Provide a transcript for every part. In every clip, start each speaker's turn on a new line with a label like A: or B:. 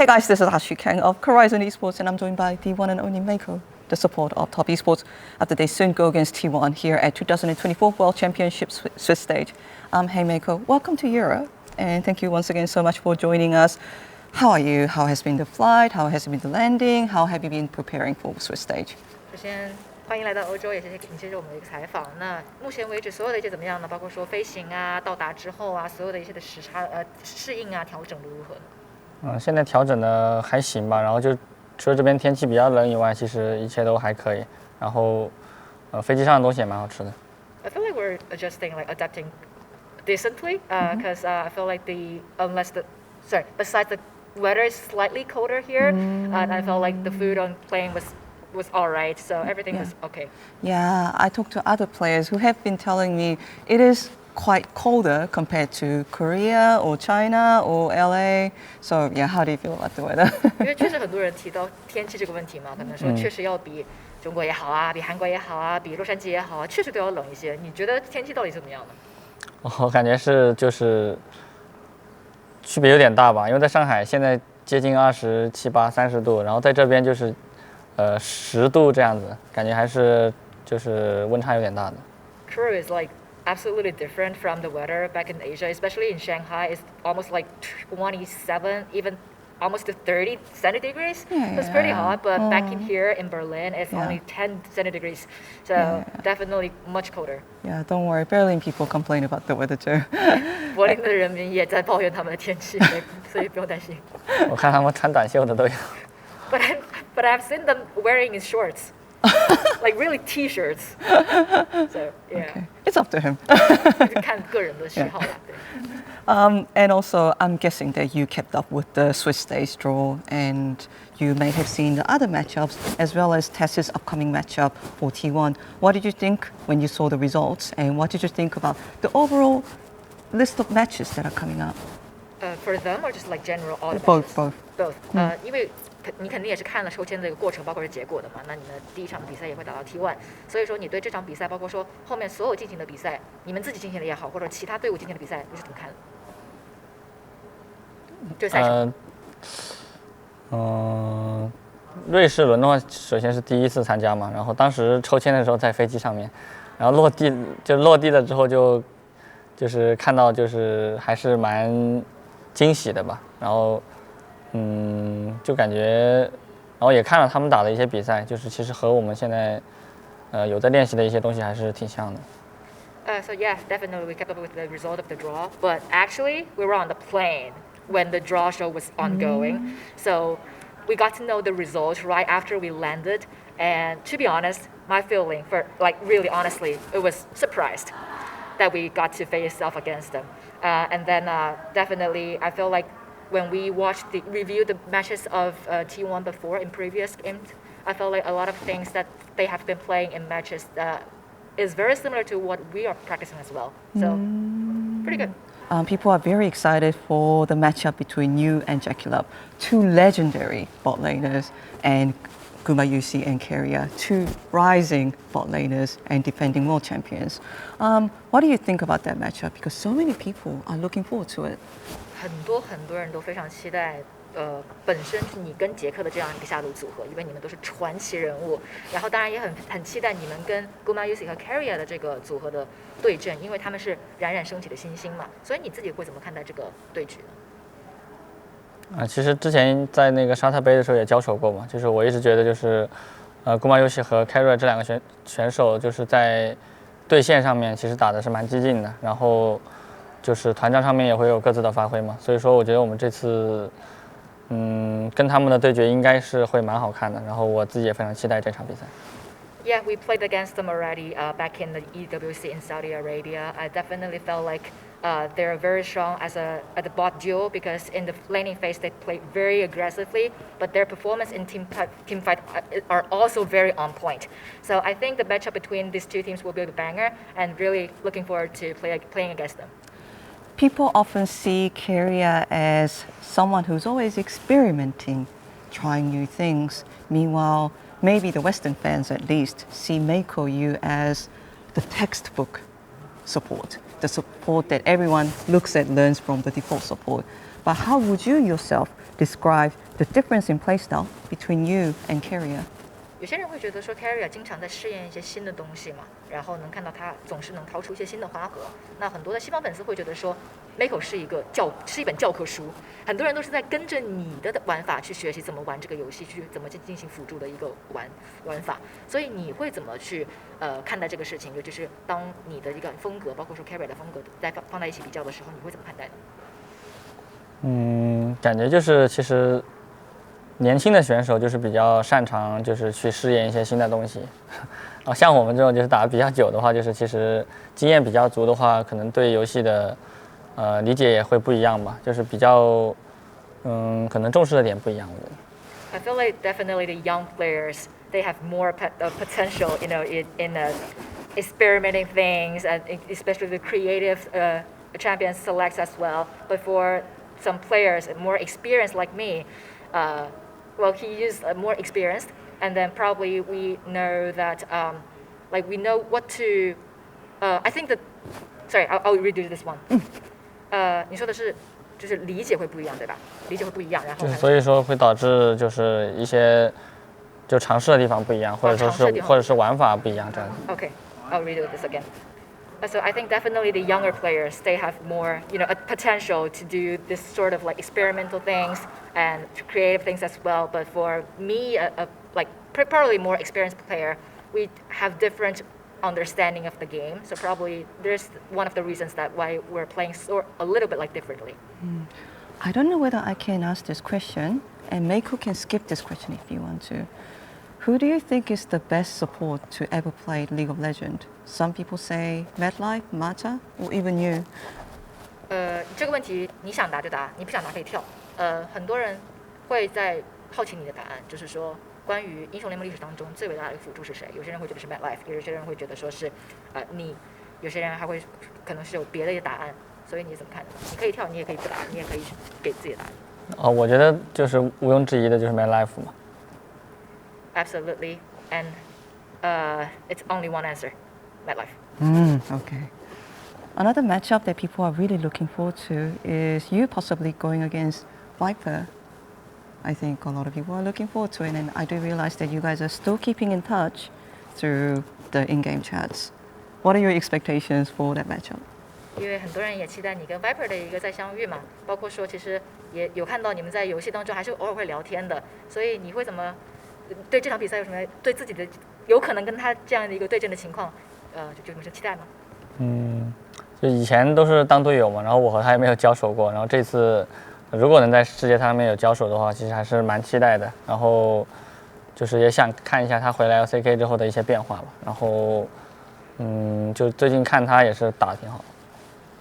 A: Hey guys, this is Ashley Kang of Horizon Esports, and I'm joined by the one and only Mako, the support of Top Esports, after they soon go against T1 here at 2024 World Championship Swiss stage. Hey Mako, welcome to Europe, and thank you once again so much for joining us. How are you? How has been the flight? How has been the landing? How have you been preparing for Swiss stage?
B: 首先，欢迎来到欧洲，也谢谢你接受我们的一个采访。那目前为止，所有的一切怎么样呢？包括说飞行啊、到达之后啊，所有的一些的时差适应啊、调整都如何呢？
C: 现在调整的还行吧，然后就除了这边天气比较冷以外，其实一切都还可以。然后，飞机上的东西也蛮好吃的。
B: I feel like we're adapting decently, because I feel like besides the weather is slightly colder here, and I felt like the food on plane was alright, so everything was okay.
A: Yeah, I talked to other players who have been telling me it is quite colder compared to Korea or China or LA. So yeah, how do you feel about the weather?
B: 因为确实很多人提到天气这个问题嘛，可能说确实要比中国也好啊，比韩国也好啊，比洛杉矶也好啊，确实都要冷一些。你觉得天气到底怎么样呢？
C: 我感觉就是区别有点大吧，因为在上海现在接近27、8、30度，然后在这边就是10度这样子，感觉还是就是温差有点大的。
B: True is like absolutely different from the weather back in Asia, especially in Shanghai. It's almost like 27, even almost to 30 centigrades.
A: Yeah,
B: So it's pretty hot, but back in here in Berlin, it's only 10 centigrades. So definitely much colder.
A: Yeah, don't worry, Berlin people complain about the weather too.
B: 柏林的人民也在抱怨他们的天气，所以不用担心。
C: 我看他们穿短袖的都有。
B: But I've seen them wearing in shorts. Like really t-shirts. So yeah.
A: Okay. It's up to him.
B: 看个人的喜好啦，对。
A: And also, I'm guessing that you kept up with the Swiss stage draw, and you may have seen the other matchups as well as Tess's upcoming matchup for T1. What did you think when you saw the results, and what did you think about the overall list of matches that are coming up?
B: For them or just like general all the
A: Both,
B: matches?
A: both.
B: Both. 因为你肯定也是看了抽签的这个过程，包括是结果的嘛。那你的第一场比赛也会打到 T1，所以说你对这场比赛，包括说后面所有进行的比赛，你们自己进行的也好，或者其他队伍进行的比赛，你是怎么看的？就赛程。
C: 瑞士轮的话，首先是第一次参加嘛，然后当时抽签的时候在飞机上面，然后落地了之后就是看到就是还是蛮惊喜的吧，然后就感觉，然后也看了他们打的一些比赛，就是其实和我们现在有在练习的一些东西还是挺像的。
B: So yes, definitely we kept up with the result of the draw, but actually we were on the plane when the draw show was ongoing. So we got to know the results right after we landed, and to be honest, my feeling for like really honestly, it was surprised that we got to face off against them. And then definitely I feel like when we reviewed the matches of T1 before in previous games, I felt like a lot of things that they have been playing in matches is very similar to what we are practicing as well. So pretty good.
A: People are very excited for the matchup between you and Jackie, two legendary bot laners, and Gumayusi and Keria, two rising bot laners and defending world champions. What do you think about that matchup? Because so many people are looking forward to it.
B: 很多人都非常期待，本身你跟杰克的这样一个下路组合，因为你们都是传奇人物，然后当然也很期待你们跟 Gumayusi 和 Keria 的这个组合的对阵，因为他们是冉冉升起的新星嘛，所以你自己会怎么看待这个对局呢？
C: 其实之前在那个沙特杯的时候也交手过嘛，就是我一直觉得就是Gumayusi 和 Keria 这两个选手就是在对线上面其实打的是蛮激进的，然后就是团战上面也会有各自的发挥嘛，所以说我觉得我们这次跟他们的对决应该是会蛮好看的，然后我自己也非常期待这场比赛。
B: Yeah, we played against them already back in the EWC in Saudi Arabia. I definitely felt like they're very strong at the bot duo because in the laning phase they play very aggressively, but their performance in team fight are also very on point. So I think the matchup between these two teams will be a banger, and really looking forward to playing against them.
A: People often see Keria as someone who's always experimenting, trying new things. Meanwhile, maybe the Western fans at least see Mako you as the textbook support, the support that everyone looks at, learns from the default support. But how would you yourself describe the difference in play style between you and Carrier?
B: 有些人会觉得说 Carrier 经常在试验一些新的东西嘛，然后能看到他总是能掏出一些新的花盒。那很多的西方粉丝会觉得说 Mako 是一本教科书，很多人都是在跟着你的玩法去学习怎么玩这个游戏，去怎么去进行辅助的一个玩法。所以你会怎么去看待这个事情？尤其是当你的一个风格，包括说 Carrier 的风格放在一起比较的时候，你会怎么看待呢？
C: 感觉就是其实年轻的选手就是比较擅长就是去试验一些新的东西，然后像我们这种就是打得比较久的话，就是其实经验比较足的话，可能对游戏的理解也会不一样吧，就是比较可能重视的点不一样。我觉得。
B: I feel like definitely the young players they have more potential, in experimenting things, and especially the creative champions selects as well. But for some players more experienced like me, well, he is more experienced, and then probably we know that, like we know what to. I think that. Sorry, I'll redo this one. 你说的是，就是理解会不一样，对吧？理解会不一样，然后
C: 就是所以说会导致就是一些就尝试的地方不一样，或者是玩法不一样这样。
B: Okay, I'll redo this again. So I think definitely the younger players they have more, a potential to do this sort of like experimental things and creative things as well. But for me, like probably more experienced player, we have different understanding of the game. So probably there's one of the reasons that why we're playing a little bit like differently.
A: I don't know whether I can ask this question, and Mako can skip this question if you want to. Who do you think is the best support to ever play League of Legends? Some people say MetLife, Mata, or even you.
B: 这个问题你想答就答，你不想答可以跳。很多人会在好奇你的答案，就是说关于英雄联盟历史当中最伟大的一个辅助是谁？有些人会觉得是 MetLife， 有些人会觉得说是你，有些人还会可能是有别的一个答案。所以你怎么看？你可以跳，你也可以不答，你也可以给自己的答案。
C: 我觉得就是毋庸置疑的就是 MetLife 嘛。
B: Absolutely, and it's only one answer, MetLife.
A: Okay. Another matchup that people are really looking forward to is you possibly going against Viper. I think a lot of people are looking forward to it, and I do realize that you guys are still keeping in touch through the in-game chats. What are your expectations for that matchup?
B: 因为很多人也期待你跟 Viper 的一个再相遇嘛，包括说其实也有看到你们在游戏当中还是偶尔会聊天的，所以你会怎么对这场比赛有什么对自己的有可能跟他这样的一个对阵的情况，就有什么期待吗？
C: 就以前都是当队友嘛，然后我和他也没有交手过，然后这次如果能在世界上面有交手的话，其实还是蛮期待的。然后就是也想看一下他回来 LCK 之后的一些变化吧。然后就最近看他也是打得挺好。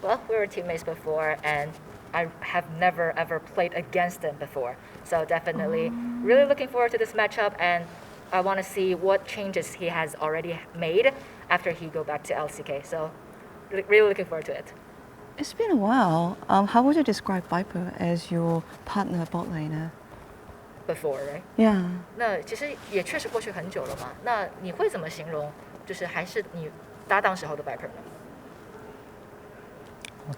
B: Well, we were teammates before, and I have never ever played against them before. So definitely, really looking forward to this matchup, and I want to see what changes he has already made after he go back to LCK. So, really looking forward to it.
A: It's been a while. How would you describe Viper as your partner bot laner?
B: Before, right?
A: Yeah.
B: 那其实也确实过去很久了嘛。那你会怎么形容？就是还是你搭档时候的 Viper 呢？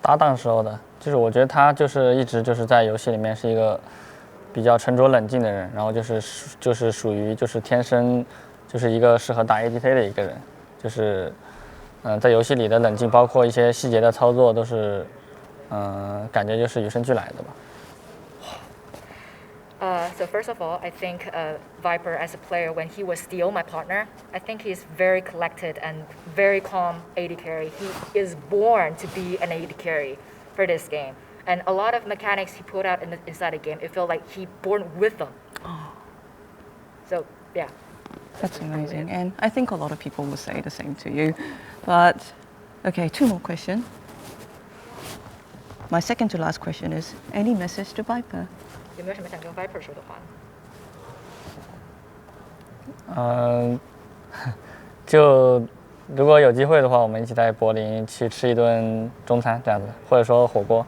C: 搭档时候的，就是我觉得他就是一直就是在游戏里面是一个比较沉着冷静的人，然后就是属于就是天生就是一个适合打 ADC 的一个人，就是在游戏里的冷静，包括一些细节的操作都是感觉就是与生俱来的吧。
B: So first of all, I think Viper as a player, when he was still my partner, I think he's very collected and very calm AD carry. He is born to be an AD carry for this game. And a lot of mechanics he put out inside the game, it felt like he born with them. So, yeah.
A: That's amazing. And I think a lot of people will say the same to you. But, okay, 2 more questions. My second to last question is, any message to Viper?
B: 有没有什么想跟 Viper 说的话
C: 呢？就如果有机会的话，我们一起在柏林去吃一顿中餐这样子，或者说火锅。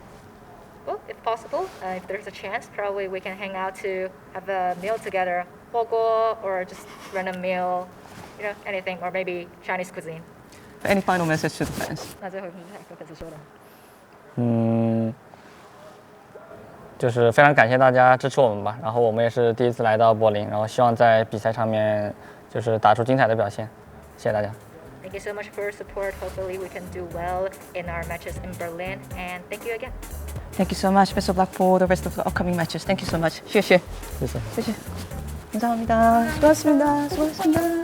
B: Well, if possible, if there's a chance, probably we can hang out to have a meal together, 火锅 or just random meal, anything, or maybe Chinese cuisine.
A: Any final message to the fans?
B: 那最后有什么想跟粉丝说的？
C: 就是非常感谢大家支持我们吧。然后我们也是第一次来到柏林，然后希望在比赛上面就是打出精彩的表现。谢谢大家。
B: Thank you so much for your support. Hopefully we can do well in our matches in Berlin. And thank you again.
A: Thank you so much. Best of luck for the rest of the upcoming matches. Thank you so much. 谢谢.
C: 谢谢。
A: 谢谢. 감사합니다. 수고하셨습니다. 수고하셨습니다.